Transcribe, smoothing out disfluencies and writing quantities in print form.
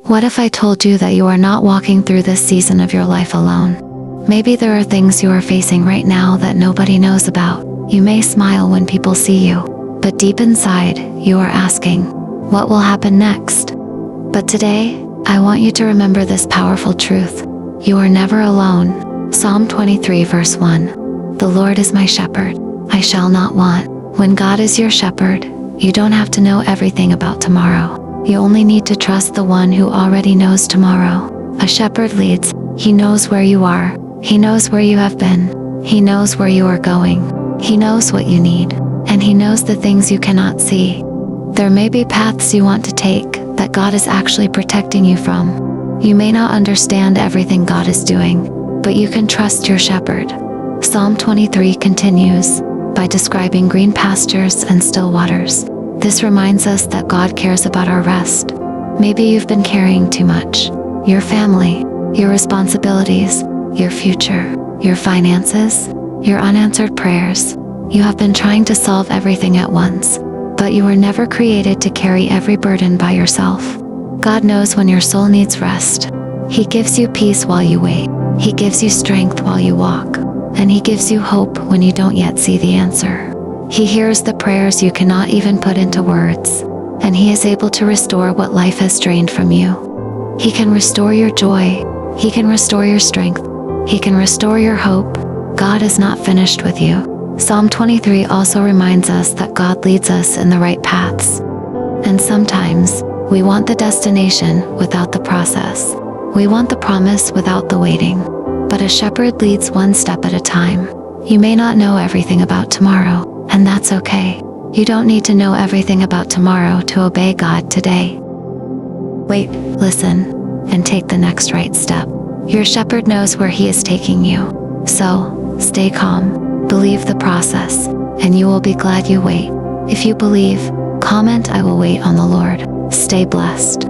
What if I told you that you are not walking through this season of your life alone? Maybe there are things you are facing right now that nobody knows about. You may smile when people see you, but deep inside, you are asking, what will happen next? But today, I want you to remember this powerful truth. You are never alone. Psalm 23 verse 1. The Lord is my shepherd. I shall not want. When God is your shepherd, you don't have to know everything about tomorrow. You only need to trust the one who already knows tomorrow. A shepherd leads. He knows where you are. He knows where you have been. He knows where you are going. He knows what you need. And he knows the things you cannot see. There may be paths you want to take that God is actually protecting you from. You may not understand everything God is doing, but you can trust your shepherd. Psalm 23 continues by describing green pastures and still waters. This reminds us that God cares about our rest. Maybe you've been carrying too much. Your family, your responsibilities, your future, your finances, your unanswered prayers. You have been trying to solve everything at once, but you were never created to carry every burden by yourself. God knows when your soul needs rest. He gives you peace while you wait. He gives you strength while you walk. And He gives you hope when you don't yet see the answer. He hears the prayers you cannot even put into words, and He is able to restore what life has drained from you. He can restore your joy. He can restore your strength. He can restore your hope. God is not finished with you. Psalm 23 also reminds us that God leads us in the right paths. And sometimes, we want the destination without the process. We want the promise without the waiting. But a shepherd leads one step at a time. You may not know everything about tomorrow, and that's okay. You don't need to know everything about tomorrow to obey God today. Wait, listen, and take the next right step. Your shepherd knows where He is taking you. So, stay calm, believe the process, and you will be glad you wait. If you believe, comment "I will wait on the Lord." Stay blessed.